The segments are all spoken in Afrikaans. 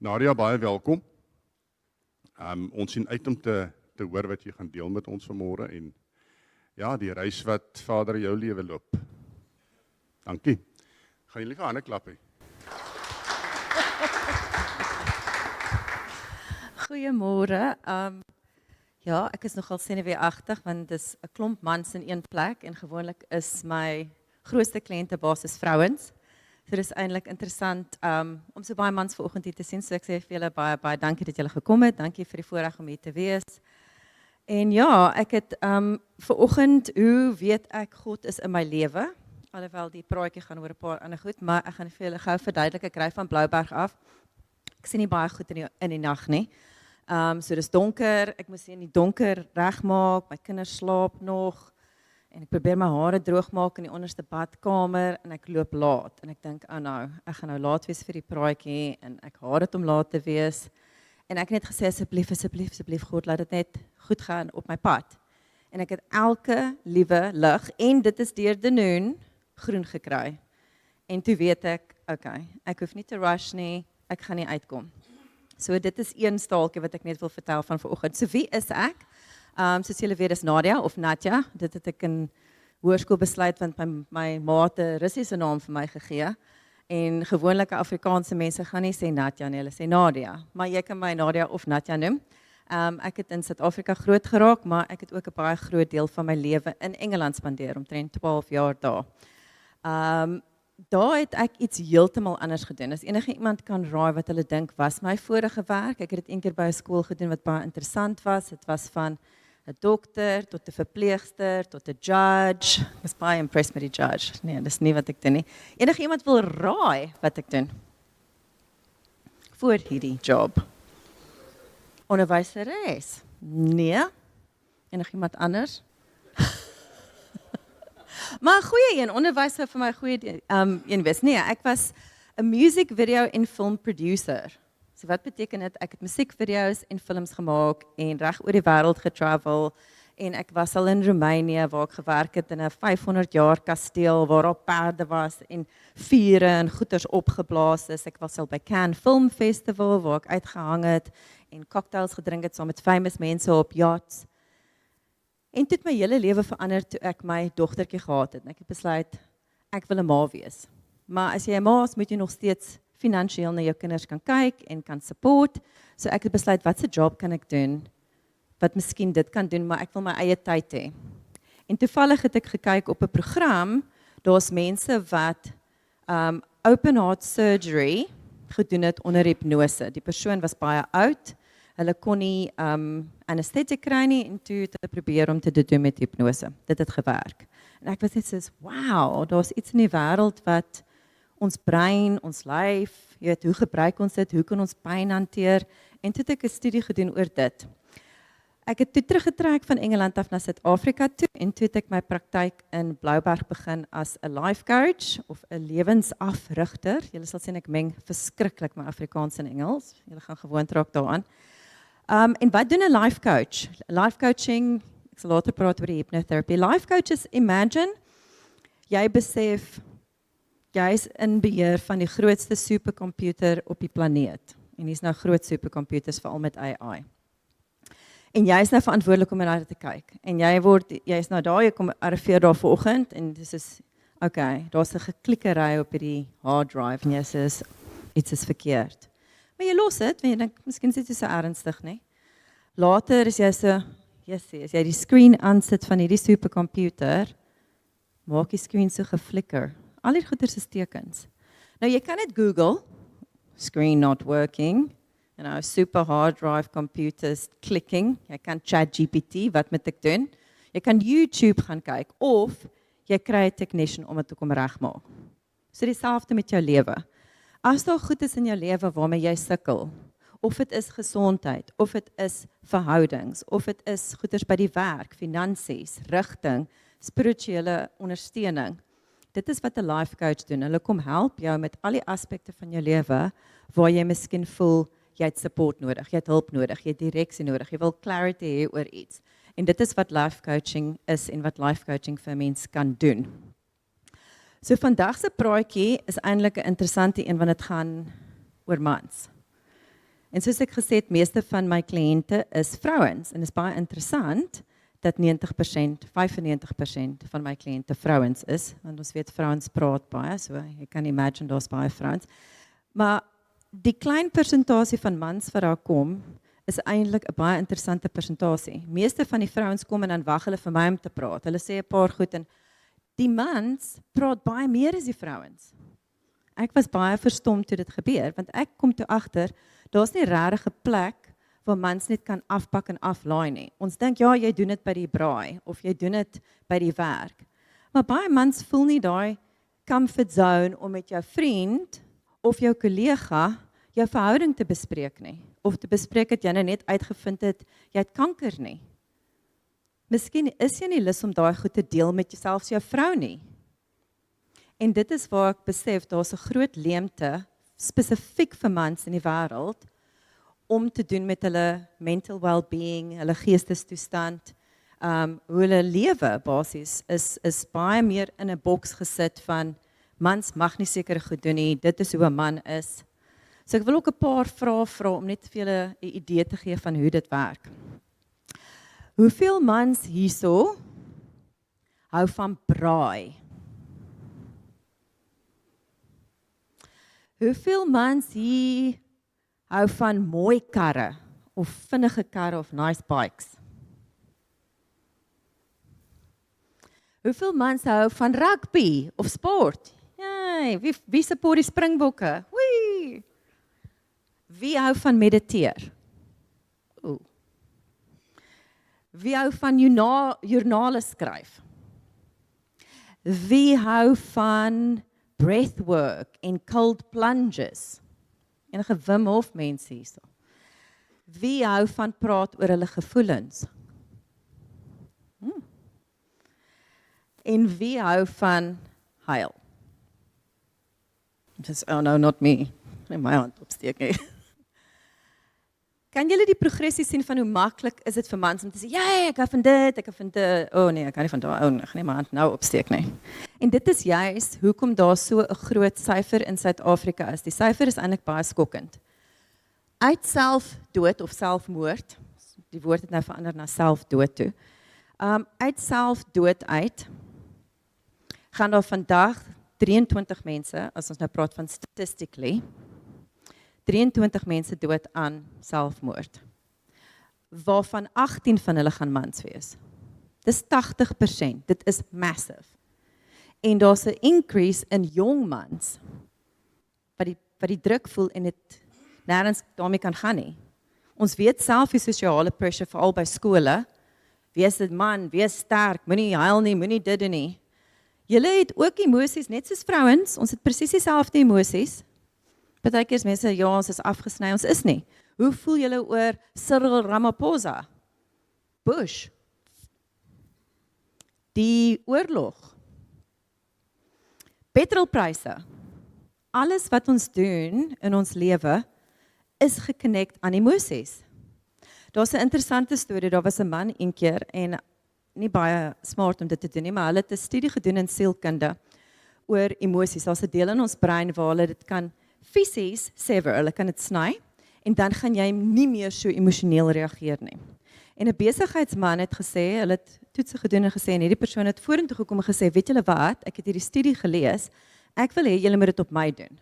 Nadia, baie welkom. Ons sien uit om te hoor wat jy gaan deel met ons vanmôre en ja, die reis wat Vader jou lewe loop. Dankie. Gaan julle vir hande klap hê? Goeiemôre. Ja, ek is nogal senuweeagtig want dis 'n klomp mans in een plek en gewoonlik is my grootste kliëntebasis vrouens. So dis eintlik interessant om so baie mans vanoggend hier te sien. So ek sê vir julle baie dankie dat julle gekom het. Dankie vir die voorreg om hier te wees. En ja, ek het vanoggend, hoe weet ek God is in my lewe? Alhoewel die praatjie gaan oor 'n paar ander goed, maar ek gaan vir julle gou verduidelik. Ek ry van Blouberg af. Ek sien nie baie goed in die nag nie. So dis donker, ek moet in die donker regmaak, my kinders slaap nog en ek probeer my hare droog maak in die onderste badkamer en ek loop laat en ek dink, ek gaan nou laat wees vir die praatjie en ek haat dit om laat te wees en ek het net gesê asseblief God, laat dit net goed gaan op my pad en ek het elke liewe lig en dit is deur die noon groen gekry en toe weet ek, ek hoef nie te rush nie, ek gaan nie uitkom. So dit is een staaltjie wat ek net wil vertel van vanoggend. So wie is ek? Soos julle weet is Nadia of Natja. Dit het ek in hoërskool besluit want my ma het 'n Russiese naam vir my gegee. En gewoonlike Afrikaanse mense gaan nie sê Natja nie, hulle sê Nadia. Maar jy kan my Nadia of Natja noem. Ek het in Suid-Afrika groot geraak, maar ek het ook 'n baie groot deel van my lewe in Engeland spandeer, omtrent 12 jaar daar. Daar het ek iets heeltemal anders gedoen. As enige iemand kan raai wat hulle dink was my vorige werk. Ek het dit een keer by 'n skool gedoen wat baie interessant was. Dit was van 'n dokter tot 'n verpleegster tot 'n judge. Ek was baie impressed met die judge. Nee, dis nie wat ek doen nie. Enige iemand wil raai wat ek doen voor hierdie job? Onderwyseres? Nee. Enige iemand anders? Maar 'n goeie een, onderwys sou vir my 'n goeie een wees. Nee, ek was 'n music video en film producer. So wat beteken dit? Ek het musiekvideo's en films gemaak en reg oor die wêreld getravel en ek was al in Roemenië waar ek gewerk het in 'n 500 jaar kasteel waar daar perde was en vure en goeters opgeblaas is. Ek was al by Cannes Film Festival waar ek uitgehang het en cocktails gedrink het saam met famous mense op yachts. En toe het my hele lewe verander toe ek my dogtertjie gehad het. En ek het besluit, ek wil 'n ma wees. Maar as jy 'n ma is, moet jy nog steeds finansiëel na jou kinders kan kyk en kan support. So ek het besluit, wat se job kan ek doen, wat miskien dit kan doen, maar ek wil my eie tyd hê. En toevallig het ek gekyk op 'n program, daar's mense wat open heart surgery gedoen het onder hipnose. Die persoon was baie oud, hulle kon nie anesthetic kry nie en toe het hulle probeer om te doen met hipnose. Dit het gewerk. En ek was net soos, wow, daar's iets in die wêreld wat ons brein, ons lyf, jy weet, hoe gebruik ons dit, hoe kan ons pyn hanteer? En toe het ek 'n studie gedoen oor dit. Ek het toe teruggetrek van Engeland af na Suid-Afrika toe en toe het ek my praktyk in Blouberg begin as 'n life coach of 'n lewensafrigter. Julle sal sien ek meng verskriklik my Afrikaans en Engels. Julle gaan gewoond raak daaraan. En wat doen 'n life coach? Life coaching, ek sal later praat oor die hypnotherapy. Life coaches, imagine, jy besef, jy is in beheer van die grootste supercomputer op die planeet. En hier's nou groot supercomputers, veral met AI. En jy is nou verantwoordelik om na dit te kyk. En jy is nou daar, jy kom arriveer daar vanoggend en dis is, daar's 'n geklikkery op hierdie hard drive en jy sê, iets is verkeerd. Maar jy los dit, want jy dink, miskien is dit so ernstig, nie? Later is jy so, as jy die screen aansit van hierdie supercomputer, maak die screen so geflikker. Al die goeders is tekens. Nou jy kan dit Google, screen not working, super hard drive computers clicking, jy kan ChatGPT, wat moet ek doen? Jy kan YouTube gaan kyk, of jy kry 'n technician om dit te kom regmaak. So dieselfde met jou lewe. As daar goed is in jou lewe waarmee jy sukkel, of dit is gesondheid, of dit is verhoudings, of dit is goeders by die werk, finansies, rigting, spirituele ondersteuning. Dit is wat 'n life coach doen. Hulle kom help jou met al die aspekte van jou lewe waar jy miskien voel jy het support nodig, jy het hulp nodig, jy het direksie nodig, jy wil clarity hê oor iets. En dit is wat life coaching is en wat life coaching vir 'n mens kan doen. So vandag se praatjie is eintlik 'n interessante een want dit gaan oor mans. En soos ek gesê het, meeste van my kliënte is vrouens en dit is baie interessant dat 90%, 95% van my kliënte vrouens is, want ons weet vrouens praat baie, so jy kan imagine daar's baie vrouens. Maar die klein persentasie van mans wat daar kom, is eintlik 'n baie interessante persentasie. Meeste van die vrouens kom en dan wag hulle vir my om te praat. Hulle sê 'n paar goed en die mans praat baie meer as die vrouens. Ek was baie verstom toe dit gebeur, want ek kom toe agter, daar's nie regtig 'n plek waar mans net kan afpak en aflaai nie. Ons dink, ja, jy doen dit by die braai, of jy doen dit by die werk. Maar baie mans voel nie daai comfort zone om met jou vriend, of jou kollega, jou verhouding te bespreek nie. Of te bespreek dat jy nou net uitgevind het, jy het kanker nie. Miskien is jy nie lus om daai goed te deel met jouself, jou vrou nie. En dit is waar ek besef, daar's 'n groot leemte, spesifiek vir mans in die wêreld, om te doen met hulle mental well-being, hulle geestestoestand, hoe hulle lewe basies, is baie meer in 'n boks gesit van, mans mag nie sekere goed doen nie, dit is hoe 'n man is. So ek wil ook 'n paar vrae vra om net vir julle 'n idee te gee van hoe dit werk. Hoeveel mans hierso hou van braai? Hoeveel mans hier hou van mooi karre of vinnige karre of nice bikes? Hoeveel mans hou van rugby of sport? Jee, wie support die Springbokke? Wee! Wie hou van mediteer? Ooh. Wie hou van joernale skryf? Wie hou van breathwork en cold plunges? Enige Wim Hof mense hierso. Wie hou van praat oor hulle gevoelens? En wie hou van huil? Dis, oh no, not me. Nee, my hand opsteek nie. Kan julle die progressie sien van hoe maklik is dit vir mans om te sê, ja, ek hou van dit, ek hou van dit, oh nee, ek kan nie van daai, ek gaan nie my hand nou opsteek nie. En dit is juist hoekom daar so 'n groot syfer in Suid-Afrika is. Die syfer is eintlik baie skokkend. Uit selfdood of selfmoord, die woord het nou verander na selfdood toe, uit selfdood uit, gaan daar vandag 23 mense, as ons nou praat van statistically, 23 mense dood aan selfmoord, waarvan 18 van hulle gaan mans wees. Dis 80%, dit is massive. En daar's 'n increase in jong mans, wat die druk voel en dit nêrens daarmee kan gaan nie. Ons weet self die sosiale pressure, veral by skole, wees 'n man, wees sterk, moenie huil nie, moenie dit doen nie. Julle het ook emosies, net soos vrouens, ons het presies dieselfde emosies. Partykeer is mense, ja, ons is afgesny, ons is nie. Hoe voel julle oor Cyril Ramaphosa? Bush? Die oorlog? Petrolpryse? Alles wat ons doen in ons lewe, is geconnect aan emosies. Daar's 'n interessante storie, daar was 'n man een keer, en nie baie smart om dit te doen nie, maar hulle het 'n studie gedoen in sielkunde oor emosies. Daar's 'n deel in ons brein waar hulle dit kan fisies sever, hulle kan dit sny, en dan gaan jy nie meer so emosioneel reageer nie. En 'n besigheidsman het gesê, hulle het toetse gedoen en gesê, en hierdie persoon het vorentoe gekom en gesê, weet julle wat, ek het hierdie studie gelees, ek wil hê julle moet dit op my doen.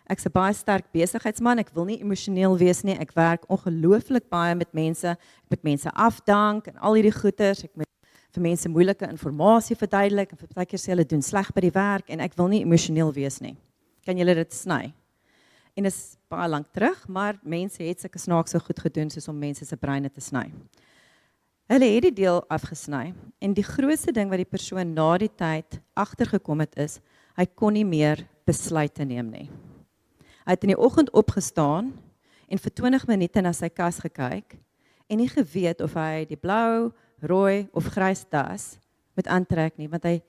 Ek's 'n baie sterk besigheidsman, ek wil nie emosioneel wees nie, ek werk ongelooflik baie met mense, ek moet mense afdank en al hierdie goeters, ek moet vir mense moeilike inligting verduidelik, en vir partykeer sê hulle doen sleg by die werk, en ek wil nie emosioneel wees nie. Kan julle dit sny? En dit is baie lank terug, maar mense het sulke snaakse goed gedoen, soos om mense se breine te sny. Hulle het die deel afgesny, en die grootste ding wat die persoon na die tyd agtergekom het is, hy kon nie meer besluite neem nie. Hy het in die oggend opgestaan, en vir 20 minute na sy kas gekyk, en nie geweet of hy die blou, rooi of grys das moet aantrek nie, want hy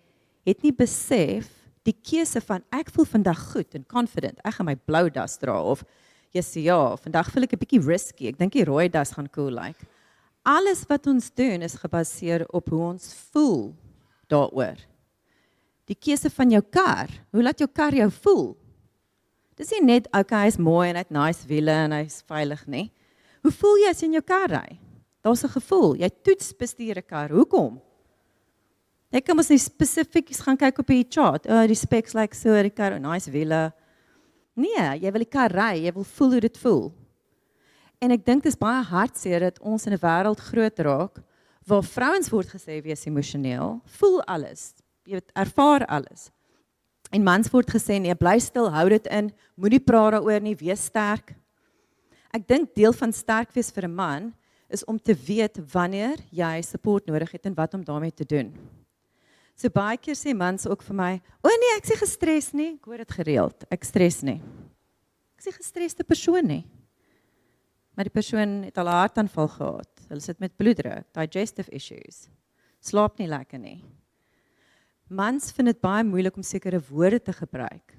het nie besef die keuse van ek voel vandag goed en confident, ek gaan my blou das dra, of ja, vandag voel ek 'n bietjie risky, ek dink die rooi das gaan cool lyk. Alles wat ons doen is gebaseer op hoe ons voel daaroor. Die keuse van jou kar, hoe laat jou kar jou voel? Dis nie net, okay, hy is mooi en hy het nice wiele en hy is veilig nie. Hoe voel jy as jy in jou kar ry? Daar's 'n gevoel, jy toets bestuur 'n kar, hoekom? Jy kan mos nie spesifiek gaan kyk op die chart, die specs like so, die kar, nice wiele. Nee, jy wil die kar ry, jy wil voel hoe dit voel. En ek dink dit is baie hartseer dat ons in 'n wêreld groot raak, waar vrouens word gesê wees emosioneel, voel alles, jy weet, ervaar alles. En mans word gesê, nee, bly stil, hou dit in, moenie praat daaroor nie, wees sterk. Ek dink deel van sterk wees vir 'n man, is om te weet wanneer jy support nodig het en wat om daarmee te doen. So baie keer sê mans ook vir my, o nee, ek is nie gestres nie, ek hoor dit gereeld, ek stres nie. Ek is nie 'n gestreste persoon nie. Maar die persoon het al 'n hartaanval gehad, hulle sit met bloeddruk, digestive issues, slaap nie lekker nie. Mans vind dit baie moeilik om sekere woorde te gebruik.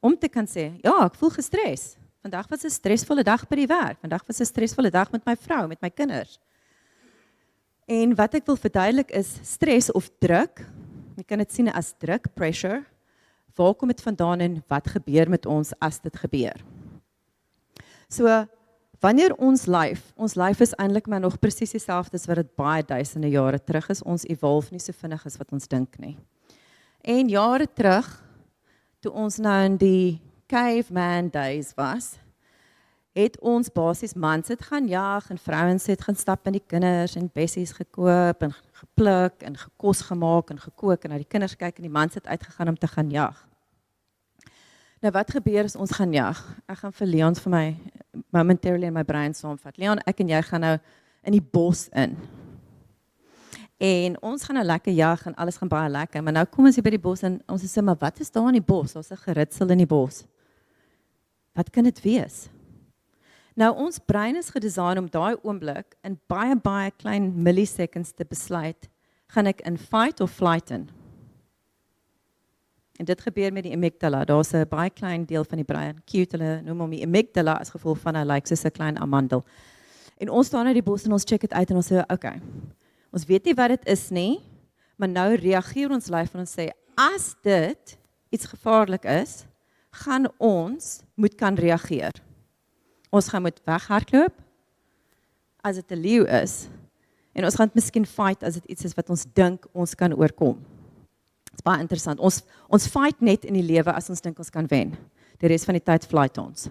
Om te kan sê, ja, ek voel gestres. Vandag was 'n stresvolle dag by die werk. Vandag was 'n stresvolle dag met my vrou, met my kinders. En wat ek wil verduidelik is stres of druk. Jy kan dit sien as druk, pressure. Waar kom dit vandaan en wat gebeur met ons as dit gebeur? So, wanneer ons lyf is eintlik maar nog presies dieselfde as wat dit baie duisende jare terug is. Ons evolve nie so vinnig as wat ons dink nie. En jare terug, toe ons nou in die caveman days was, het ons basies mans het gaan jag en vrouens het gaan stap in die kinders en bessies gekoop en gepluk en gekos gemaak en gekook en na die kinders kyk en die mans het uitgegaan om te gaan jag. Nou wat gebeur as ons gaan jag? Ek gaan vir Leon vir my momentarily in my brein saamvat. Leon, ek en jy gaan nou in die bos in. En ons gaan nou lekker jag en alles gaan baie lekker, maar nou kom ons hier by die bos en ons sê, maar wat is daar in die bos? Daar's 'n geritsel in die bos. Wat kan dit wees? Nou ons brein is gedesign om daai oomblik in baie klein milliseconds te besluit, gaan ek in fight of flight in? En dit gebeur met die amygdala. Daar's 'n baie klein deel van die brein, cute, hulle noem hom die amygdala as gevolg van hy lyk soos 'n klein amandel. En ons staan uit die bos en ons check dit uit en ons sê, okay, ons weet nie wat dit is nie, maar nou reageer ons lyf en ons sê, as dit iets gevaarlik is, gaan ons moet kan reageer. Ons gaan moet weghardloop, as dit 'n leeu is, en ons gaan miskien fight as dit iets is wat ons dink ons kan oorkom. Dit is baie interessant. Ons fight net in die lewe as ons dink ons kan wen. Die res van die tyd flight ons.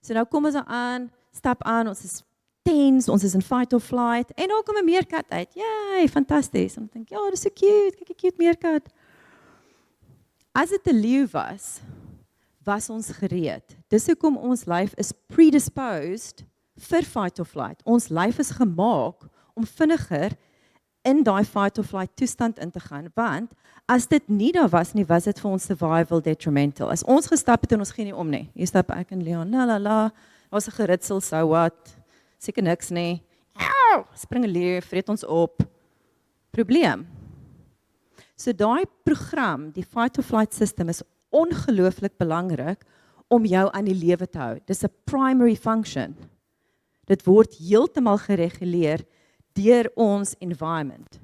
So nou kom ons aan, stap aan, ons is tense, ons is in fight or flight, en dan kom 'n meerkat uit. Yay, fantasties. En ek dink, ja, dis so cute, kyk 'n cute meerkat. As dit 'n leeu was ons gereed. Dis hoekom ons lyf is predisposed vir fight or flight. Ons lyf is gemaak om vinniger in daai fight or flight toestand in te gaan, want as dit nie daar was nie, was dit vir ons survival detrimental. As ons gestap het en ons gee nie om nie. Hier stap ek en Leon, daar's 'n geritsel, so wat, seker niks nie. Spring 'n leeu, vreet ons op. Probleem. So daai program, die fight or flight system is ongelooflik belangrik om jou aan die lewe te hou. Dis 'n primary function. Dit word heeltemal gereguleer deur ons environment.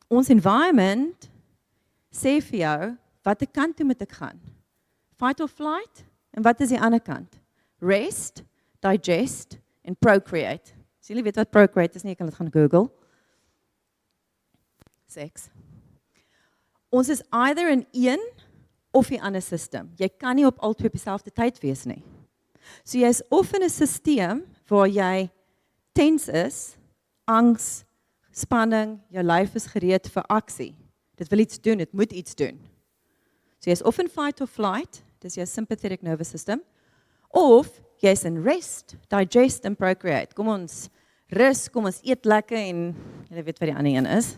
Ons environment sê vir jou watter kant toe moet ek gaan? Fight or flight? En wat is die ander kant? Rest, digest en procreate. As julle weet wat procreate is nie, jy kan dit gaan Google. Seks. Ons is either in een of die ander system. Jy kan nie op al twee op dieselfde tyd wees nie. So jy is of in 'n stelsel waar jy tense is, angs, spanning, jou lyf is gereed vir aksie. Dit wil iets doen, dit moet iets doen. So jy is of in fight or flight, dis jou sympathetic nervous system, of jy is in rest, digest en procreate. Kom ons rus, kom ons eet lekker en jy weet wat die ander een is.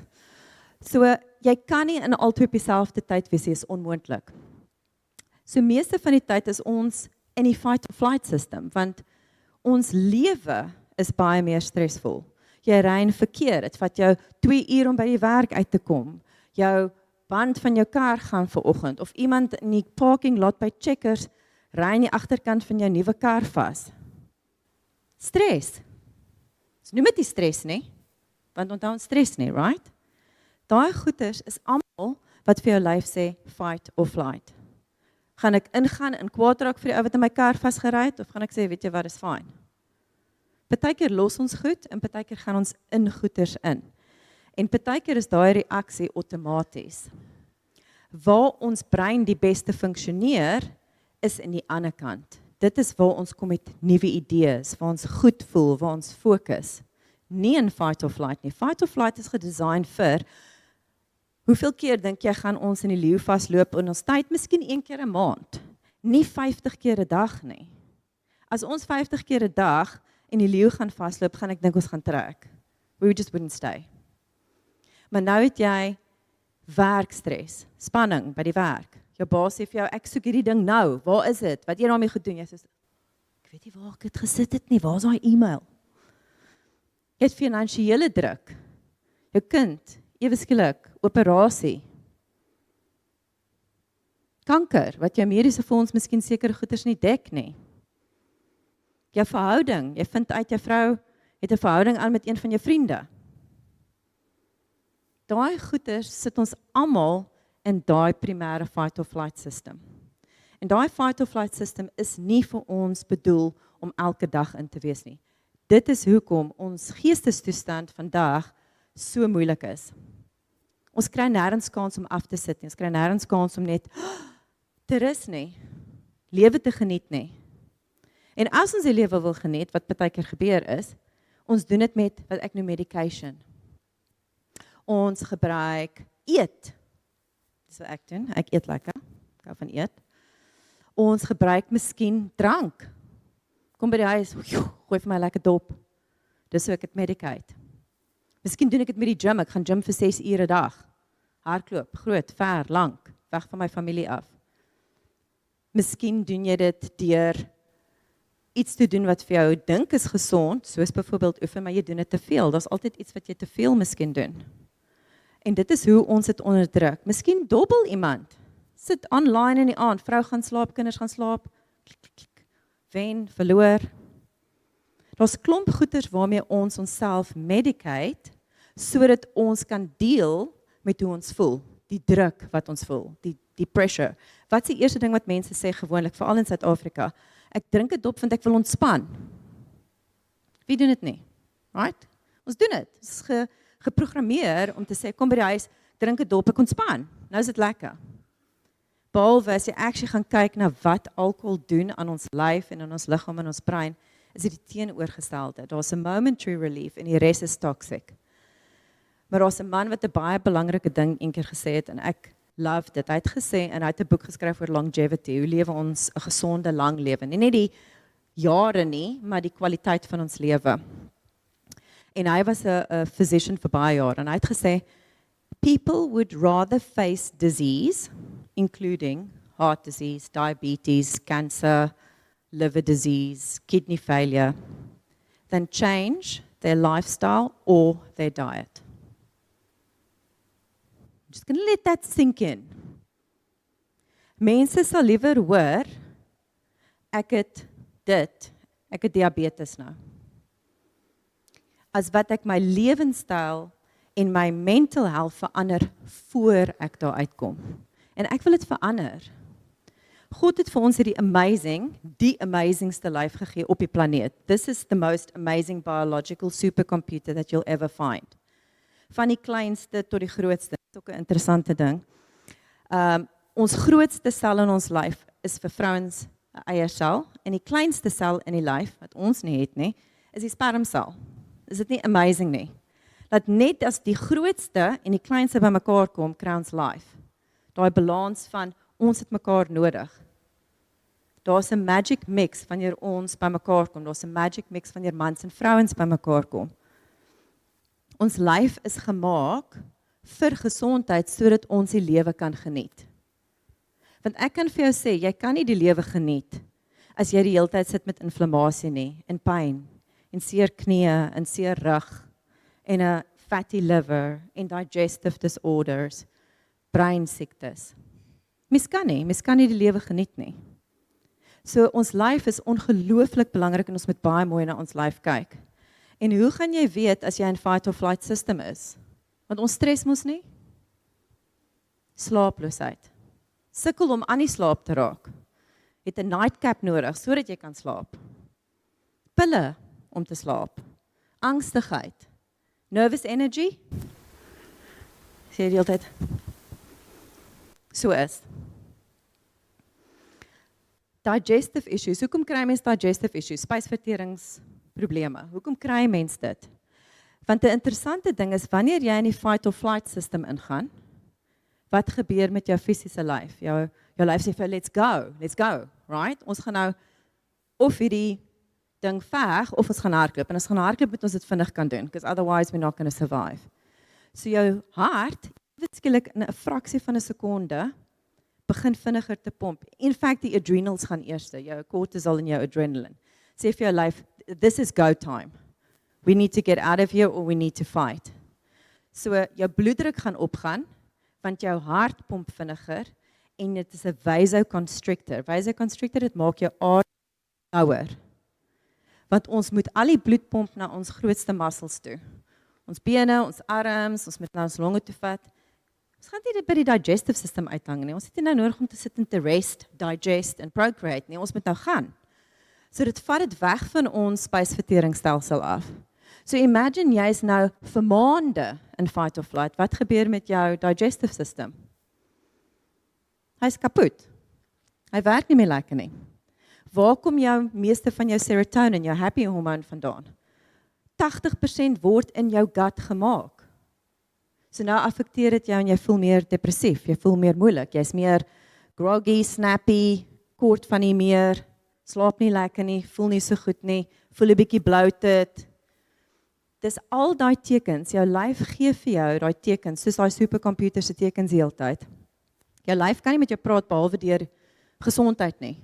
So jy kan nie in al twee op dieselfde tyd wees, is onmoontlik. So meeste van die tyd is ons in die fight or flight system, want ons lewe is baie meer stresvol. Jy ry in verkeer, dit vat jou 2 uur om by die werk uit te kom. Jou band van jou kar gaan vanoggend, of iemand in die parking lot by Checkers ry in die agterkant van jou nuwe kar vas. Stres. Dis noem dit nie stres nie, want onthou ons stres nie, right? Daai goeters is almal wat vir jou lyf sê fight or flight. Gaan ek ingaan en kwaad raak vir die ou wat in my kar vasgery het, of gaan ek sê, weet jy wat, is fyn. Partykeer los ons goed en partykeer gaan ons in goeters in. En partykeer is daai reaksie outomaties. Waar ons brein die beste funksioneer, is in die ander kant. Dit is waar ons kom met nuwe idees, waar ons goed voel, waar ons fokus. Nie in fight or flight nie. Fight or flight is gedesign vir, hoeveel keer dink jy gaan ons in die leeu vasloop in ons tyd? Miskien 1 keer 'n maand. Nie 50 keer 'n dag nie. As ons 50 keer 'n dag in die leeu gaan vasloop, gaan ek dink ons gaan trek. We just wouldn't stay. Maar nou het jy werkstres, spanning by die werk. Jou baas sê vir jou, ek soek hierdie ding nou, waar is dit? Wat jy daarmee gedoen? Jy sê, ek weet nie waar ek dit gesit het nie, waar is daai e-mail? Jy het finansiële druk. Jou kind, ewe skielik, operasie. Kanker, wat jou mediese fonds miskien sekere goeders nie dek nie. Jou verhouding, jy vind uit jou vrou het 'n verhouding aan met een van jou vriende. Daai goeders sit ons almal in daai primêre fight or flight system. En daai fight or flight system is nie vir ons bedoel om elke dag in te wees nie. Dit is hoekom ons geestestoestand vandag so moeilik is. Ons kry nêrens kans om af te sit nie. Ons kry nêrens kans om net te rus nie. Lewe te geniet nie. En as ons die lewe wil geniet, wat partykeer gebeur is, ons doen dit met wat ek noem medication. Ons gebruik eet. Dis wat ek doen. Ek eet lekker. Ek hou van eet. Ons gebruik miskien drank. Kom by die huis, gooi vir my lekker dop. Dis hoe ek dit medicate. Miskien doen ek dit met die gym. Ek gaan gym vir 6 ure 'n dag. Hardloop, groot, ver, lank, weg van my familie af. Miskien doen jy dit deur iets te doen wat vir jou dink is gesond, soos byvoorbeeld oefen, maar jy doen dit te veel. Daar's altyd iets wat jy te veel miskien doen. En dit is hoe ons dit onderdruk. Miskien dobbel iemand. Sit online in die aand, vrou gaan slaap, kinders gaan slaap. Klik, klik, klik. Wen, verloor. Daar's klomp goeders waarmee ons onsself medicate, sodat ons kan deel met hoe ons voel. Die druk wat ons voel, die pressure. Wat is die eerste ding wat mense sê gewoonlik, veral in Suid-Afrika? Ek drink dit op want ek wil ontspan. Wie doen dit nie? Right? Ons doen dit. Ons is geprogrammeer om te sê, kom by die huis, drink dit op, ek ontspan. Nou is dit lekker. Behalwe as jy actually gaan kyk na wat alkohol doen aan ons lyf en aan ons liggaam en ons brein, is dit die teenoorgestelde. Daar's 'n momentary relief en die res is toxic. Maar daar's 'n man wat 'n baie belangrike ding eendag gesê het en ek love dit. Hy het gesê en hy het 'n boek geskryf oor longevity. Hoe lewe ons 'n gesonde lang lewe? Nie net die jare nie, maar die kwaliteit van ons lewe. En hy was 'n physician vir baie jare en hy het gesê people would rather face disease, including heart disease, diabetes, cancer, liver disease, kidney failure, than change their lifestyle or their diet. I'm just going to let that sink in. Mense sal liewer hoor, ek het diabetes nou, as wat ek my lewenstyl en my mental health verander voor ek daar uitkom. En ek wil dit verander. God het vir ons die amazingste lyf gegee op die planeet. This is the most amazing biological supercomputer that you'll ever find. Van die kleinste tot die grootste. Dit is ook 'n interessante ding. Ons grootste sel in ons lyf is vir vrouens 'n eiersel en die kleinste sel in die lyf wat ons nie het nie, is die spermsel. Is dit nie amazing nie? Dat net as die grootste en die kleinste bymekaar kom, kry ons life. Daai balans van ons het mekaar nodig. Daar's 'n magic mix wanneer ons bymekaar kom. Daar's 'n magic mix wanneer mans en vrouens bymekaar kom. Ons lyf is gemaak vir gesondheid sodat ons die lewe kan geniet. Want ek kan vir jou sê, jy kan nie die lewe geniet as jy die hele tyd sit met inflammasie nie, en pyn, en seer knieë, en seer rug, en 'n fatty liver, en digestive disorders, breinsiektes. Mens kan nie die lewe geniet nie. So ons lyf is ongelooflik belangrik en ons moet baie mooi na ons lyf kyk. En hoe gaan jy weet as jy in fight or flight system is? Want ons stres mos nie. Slaaploosheid. sukkel om aan die slaap te raak, het 'n nightcap nodig sodat jy kan slaap. Pille om te slaap. Angstigheid. Nervous energy. Sê jy die hele tyd. So is. Digestive issues. Hoekom kry mense digestive issues? Spysverteringsprobleme. Hoekom kry mense dit? Want 'n interessante ding is wanneer jy in die fight or flight system ingaan, wat gebeur met jou fisiese lyf? Jou lyf sê vir let's go, right? Ons gaan nou of hierdie ding veg of ons gaan hardloop. En as ons gaan hardloop moet ons dit vinnig kan doen, because otherwise we're not going to survive. So jou hart, skielik in 'n fraksie van 'n sekonde begin vinniger te pomp. In fact, die adrenals gaan eers, jou cortisol en jou adrenaline. Sê vir jou lyf, this is go time. We need to get out of here or we need to fight. So jou bloeddruk gaan opgaan, want jou hart pomp vinniger en dit is 'n vasoconstrictor. Vasoconstrictor, dit maak jou ader ouer. Want ons moet al die bloed pomp na ons grootste muscles toe. Ons bene, ons arms, ons moet na ons longe toe vat. Ons gaan nie dit by die digestive system uithang nie. Ons het nie nou nodig om te sit en te rest, digest en procreate nie. Ons moet nou gaan. So dit vat dit weg van ons spysverteringsstelsel af. So imagine jy is nou vir maande in fight or flight. Wat gebeur met jou digestive system? Hy's kapot. Hy werk nie meer lekker nie. Waar kom jou meeste van jou serotonin, jou happy hormoon vandaan? 80% word in jou gut gemaak. So nou affekteer dit jou en jy voel meer depressief, jy voel meer moeilik, jy's meer groggy, snappy, kort van nie meer, slaap nie lekker nie, voel nie so goed nie, voel 'n bietjie bloated. Dis al daai tekens, jou lyf gee vir jou daai tekens, soos daai supercomputer se tekens die hele tyd. Jou lyf kan nie met jou praat behalwe deur gesondheid nie.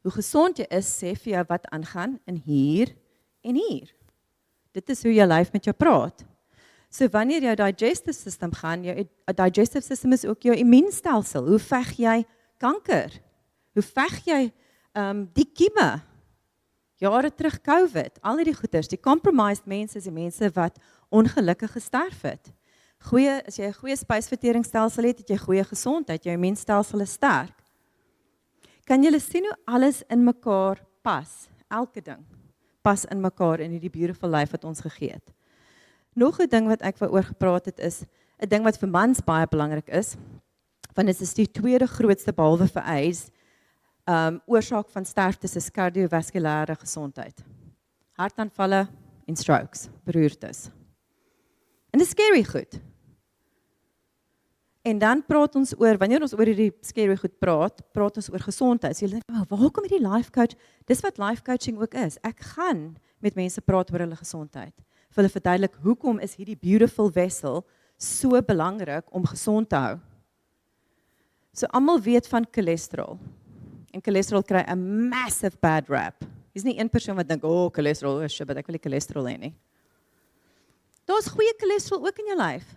Hoe gesond jy is, sê vir jou wat aangaan in hier en hier. Dit is hoe jou lyf met jou praat. So wanneer jou digestive system gaan, jou digestive system is ook jou immuunstelsel. Hoe veg jy kanker? Hoe veg jy die kieme? Jare terug COVID, al hierdie goeters, die compromised mense is die mense wat ongelukkig gesterf het. As jy 'n goeie spysverteringsstelsel het, het jy goeie gesondheid, jou immuunstelsel is sterk. Kan julle sien hoe alles in mekaar pas? Elke ding pas in mekaar in hierdie beautiful life wat ons gegee het. Nog 'n ding wat ek oor gepraat het is 'n ding wat vir mans baie belangrik is, want dit is die tweede grootste behalwe vir AIDS, oorsaak van sterftes is kardiovaskulêre gesondheid. Hartaanvalle en strokes, beroertes. En dit is scary goed. En dan praat ons oor, wanneer ons oor hierdie scary goed praat ons oor gesondheid. So jy dink, waar kom hierdie life coach? Dis wat life coaching ook is. Ek gaan met mense praat oor hulle gesondheid. Vir hulle verduidelik, hoekom is hierdie beautiful vessel so belangrik om gesond te hou? So almal weet van cholesterol. En cholesterol kry 'n massive bad rap. Dis nie een persoon wat dink, cholesterol, shit, ek wil nie cholesterol hê nie. Daar's goeie cholesterol ook in jou lyf.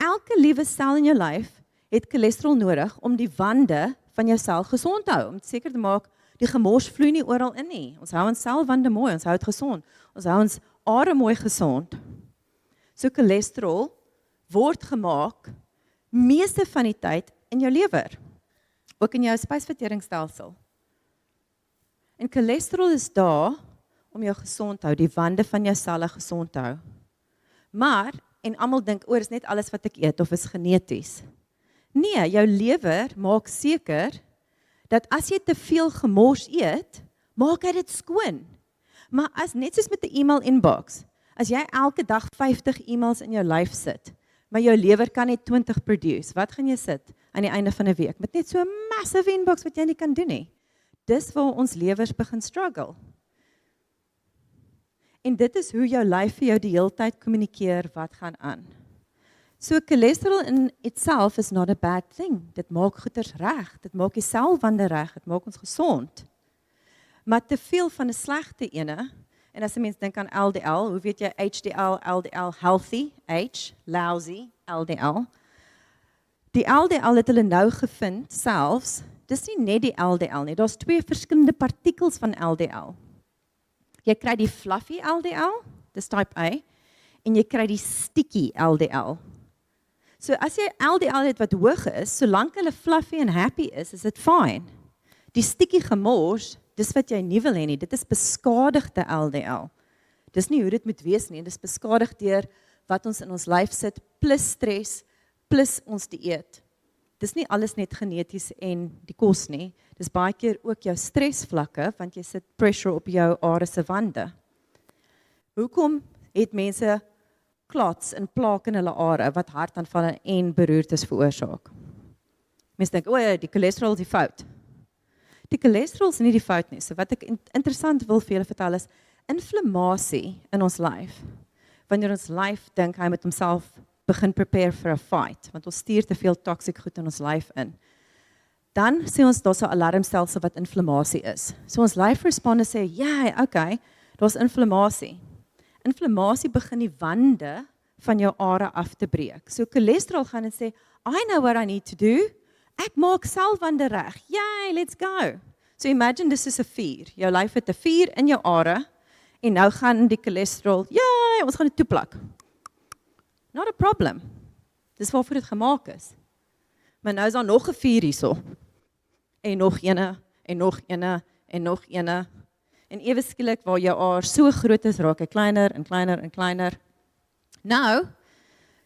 Elke liewe sel in jou lyf het cholesterol nodig om die wande van jou sel gesond te hou, om seker te maak die gemors vloei nie oral in nie. Ons hou ons selwande mooi, ons hou dit gesond. Ons hou ons are mooi gesond. So cholesterol word gemaak meeste van die tyd in jou lewer, ook in jou spysverteringsstelsel. En cholesterol is daar om jou gesond te hou, die wande van jou selle gesond te hou. Maar, en almal dink, is net alles wat ek eet of is geneties. Nee, jou lewer maak seker dat as jy te veel gemors eet, maak hy dit skoon. Maar as net soos met 'n e-mail inbox, as jy elke dag 50 e-mails in jou lyf sit, maar jou lewer kan net 20 produce, wat gaan jy sit aan die einde van 'n week met net so 'n massive inbox wat jy nie kan doen nie? Dis waar ons lewers begin struggle. En dit is hoe jou lyf vir jou die hele tyd kommunikeer wat gaan aan. So cholesterol in itself is not a bad thing. Dit maak goeders reg, dit maak die selwande reg, dit maak ons gesond. Maar te veel van 'n slegte ene, en as 'n mens dink aan LDL, hoe weet jy HDL, LDL, healthy, H, lousy, LDL. Die LDL het hulle nou gevind selfs, dis nie net die LDL nie, daar's 2 verskillende partikels van LDL. Jy kry die fluffy LDL, dis type A, en jy kry die sticky LDL. So as jy LDL het wat hoog is, solank hulle fluffy en happy is dit fyn. Die stikkie gemors, dis wat jy nie wil hê nie. Dit is beskadigde LDL. Dis nie hoe dit moet wees nie. Dis beskadig deur wat ons in ons lyf sit, plus stres, plus ons dieet. Dis nie alles net geneties en die kos nie. Dis baie keer ook jou stresvlakke, want jy sit pressure op jou are se wande. Hoekom het mense klots en plaak in hulle are wat hartaanvalle en beroertes veroorsaak? Mense dink, ja, die cholesterol is die fout. Die cholesterol is nie die fout nie. So wat ek interessant wil vir julle vertel is, inflammasie in ons lyf. Wanneer ons lyf dink hy moet homself begin prepare for a fight, want ons stuur te veel toxic goed in ons lyf in. Dan sê ons daar's 'n alarmstelsel wat inflammasie is. So ons lyf respond en sê, ja, okay, daar's inflammasie. Inflammasie begin die wande van jou are af te breek. So cholesterol gaan en sê, I know what I need to do. Ek maak selwande reg. Yay, let's go. So imagine dis is 'n vuur. Jou lyf het 'n vuur in jou are en nou gaan die cholesterol, yay, ons gaan dit toeplak. Not a problem. Dis waarvoor dit gemaak is. Maar nou is daar nog 'n vuur hierso. En nog ene, en nog ene, en nog ene. En ewe skielik waar jou aar so groot is, raak hy kleiner en kleiner en kleiner. Nou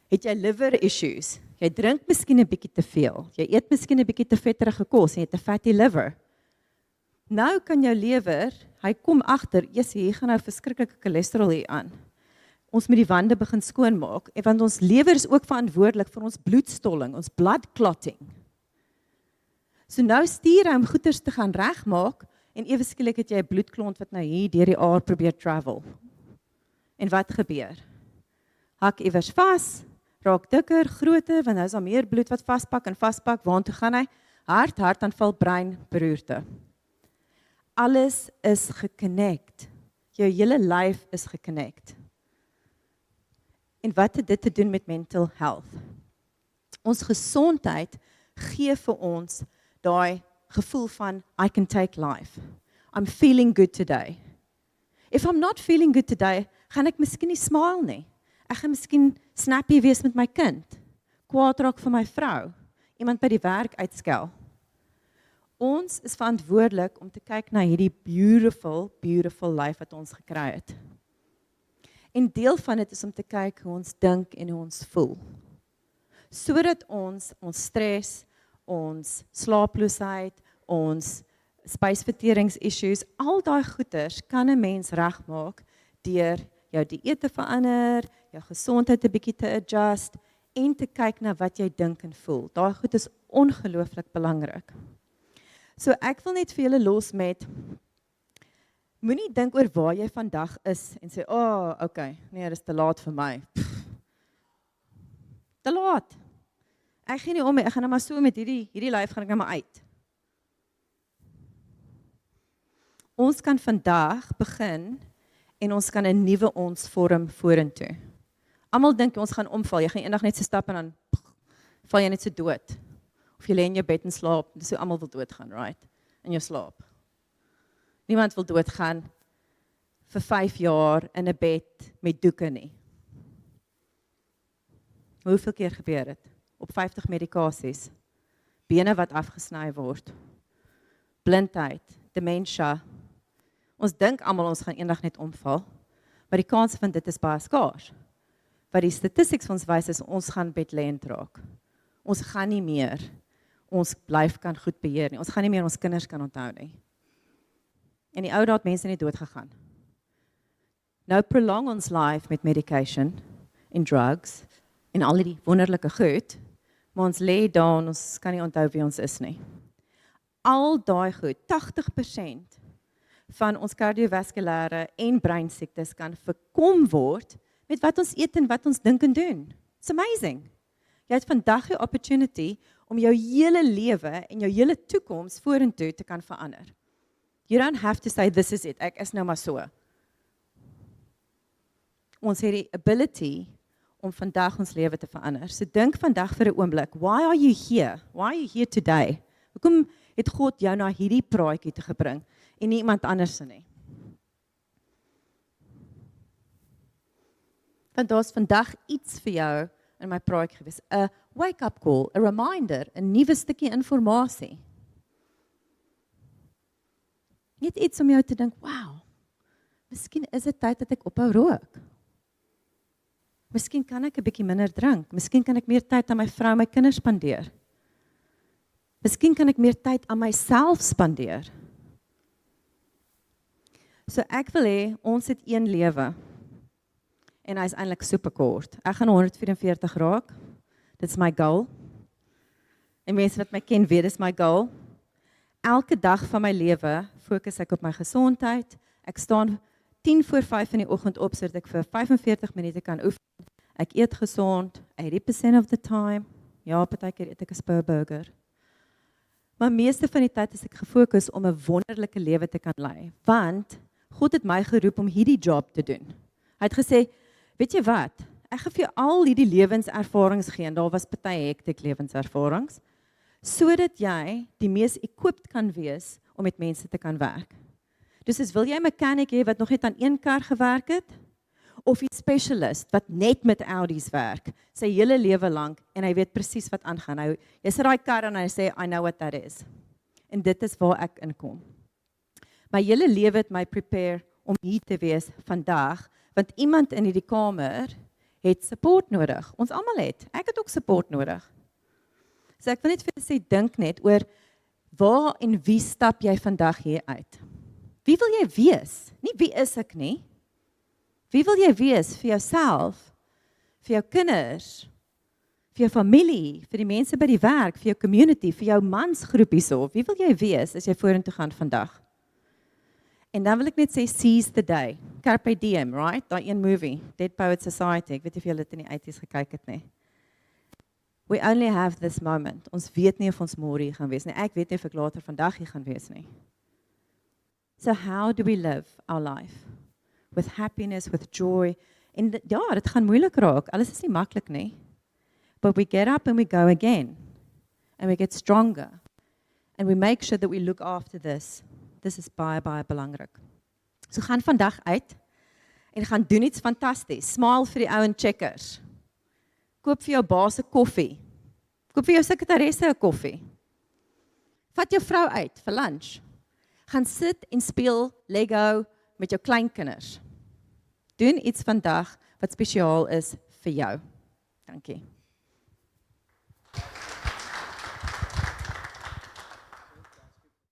het jy liver issues. Jy drink miskien 'n bietjie te veel. Jy eet miskien 'n bietjie te vetterige kos en jy het 'n fatty liver. Nou kan jou lewer, hy kom agter, hier gaan nou verskriklike cholesterol hier aan. Ons moet die wande begin skoonmaak, want ons lewer is ook verantwoordelik vir ons bloedstolling, ons blood clotting. So nou stuur hy om goeders te gaan regmaak, en ewe skielik het jy 'n bloedklont wat nou hier deur die aar probeer travel. En wat gebeur? Hak iewers vas, raak dikker, groter, want nou is daar meer bloed wat vaspak, waartoe gaan hy? Hartaanval, brein, beroerte. Alles is geconnect. Jou hele lyf is geconnect. En wat het dit te doen met mental health? Ons gesondheid gee vir ons daai gevoel van I can take life. I'm feeling good today. If I'm not feeling good today, gaan ek miskien nie smile nie. Ek gaan miskien snappy wees met my kind. Kwaad raak vir my vrou. Iemand by die werk uitskel. Ons is verantwoordelik om te kyk na hierdie beautiful life wat ons gekry het. En deel van dit is om te kyk hoe ons dink en hoe ons voel. Sodat ons stres, ons slaaploosheid, ons spysverteringsissues, al daai goeters kan 'n mens regmaak deur jou dieet te verander, jou gesondheid 'n bietjie te adjust en te kyk na wat jy dink en voel. Daai goed is ongelooflik belangrik. So ek wil net vir julle los met moenie dink oor waar jy vandag is en sê, okay, nee, dis te laat vir my. Te laat. Ek gee nie om nie, ek gaan nou maar so met hierdie lyf gaan ek nou maar uit. Ons kan vandag begin en ons kan 'n nuwe ons vorm vorentoe. Almal dink ons gaan omval, jy gaan eendag net so stap en dan val jy net so dood. Of jy lê in jou bed en slaap, dis hoe almal wil doodgaan, right? In jou slaap. Niemand wil doodgaan vir 5 jaar in 'n bed met doeke nie. Hoeveel keer gebeur dit? Op 50 medikasies, bene wat afgesny word, blindheid, dementia. Ons dink almal ons gaan eendag net omval, maar die kans van dit is baie skaars. Wat die statistics ons wys is, ons gaan bedlend raak. Ons gaan nie meer ons lyf kan goed beheer nie. Ons gaan nie meer ons kinders kan onthou nie. En die ou dae het mense net dood gegaan. Nou prolong ons life met medication en drugs en al die wonderlike goed, maar ons lê daar en ons kan nie onthou wie ons is nie. Al daai goed, 80% van ons kardiovaskulêre en breinsiektes kan voorkom word met wat ons eet en wat ons dink en doen. It's amazing. Jy het vandag die opportunity om jou hele lewe en jou hele toekoms vorentoe te kan verander. You don't have to say this is it. Ek is nou maar so. Ons het die ability om vandag ons lewe te verander. So dink vandag vir 'n oomblik, why are you here? Why are you here today? Hoekom het God jou na hierdie praatjie te gebring en nie iemand anders nie? Want daar's vandag iets vir jou in my praatjie gewees, 'n wake-up call, 'n reminder, 'n nuwe stukkie inligting. Net iets om jou te dink, wow, miskien is dit tyd dat ek ophou rook. Miskien kan ek 'n bietjie minder drink. Miskien kan ek meer tyd aan my vrou en my kinders spandeer. Miskien kan ek meer tyd aan myself spandeer. So ek wil hê, ons het een lewe. En hy is eintlik super kort. Ek gaan 144 raak. Dit is my goal. En mense wat my ken weet, dis my goal. Elke dag van my lewe fokus ek op my gesondheid. Ek staan 4:50 in die oggend op sodat ek vir 45 minute kan oefen. Ek eet gesond 80% of the time. Ja, partykeer eet ek 'n Spur-burger. Maar meeste van die tyd is ek gefokus om 'n wonderlike lewe te kan lei, want God het my geroep om hierdie job te doen. Hy het gesê, weet jy wat? Ek gaan vir jou al hierdie lewenservarings gee en daar was baie hektiek lewenservarings, sodat jy die mees equipped kan wees om met mense te kan werk. Dus wil jy 'n mechanic hê wat nog net aan een kar gewerk het? Of 'n specialist wat net met Audi's werk, sy hele lewe lank en hy weet presies wat aangaan. Jy sit daai kar en hy sê, I know what that is. En dit is waar ek inkom. My hele lewe het my prepare om hier te wees vandag, want iemand in hierdie kamer het support nodig. Ons almal het. Ek het ook support nodig. So ek wil net vir julle sê, dink net oor waar en wie stap jy vandag hier uit? Wie wil jy wees? Nie wie is ek nie. Wie wil jy wees vir jouself, vir jou kinders, vir jou familie, vir die mense by die werk, vir jou community, vir jou mansgroep hierso? Wie wil jy wees as jy vorentoe gaan vandag? En dan wil ek net sê, seize the day. Carpe diem, right? Daai een movie, Dead Poets Society. Ek weet nie of julle dit in die 80s gekyk het nie. We only have this moment. Ons weet nie of ons môre hier gaan wees nie. Ek weet nie of ek later vandag hier gaan wees nie. So how do we live our life? With happiness, with joy. En ja, dit gaan moeilik raak. Alles is nie maklik nie. But we get up and we go again. And we get stronger. And we make sure that we look after this. This is baie belangrik. So gaan vandag uit en gaan doen iets fantasties. Smile vir die ou en checkers. Koop vir jou baas 'n koffie. Koop vir jou sekretaresse 'n koffie. Vat jou vrou uit vir lunch. Gaan sit en speel Lego met jou kleinkinders. Doen iets vandag wat spesiaal is vir jou. Dankie.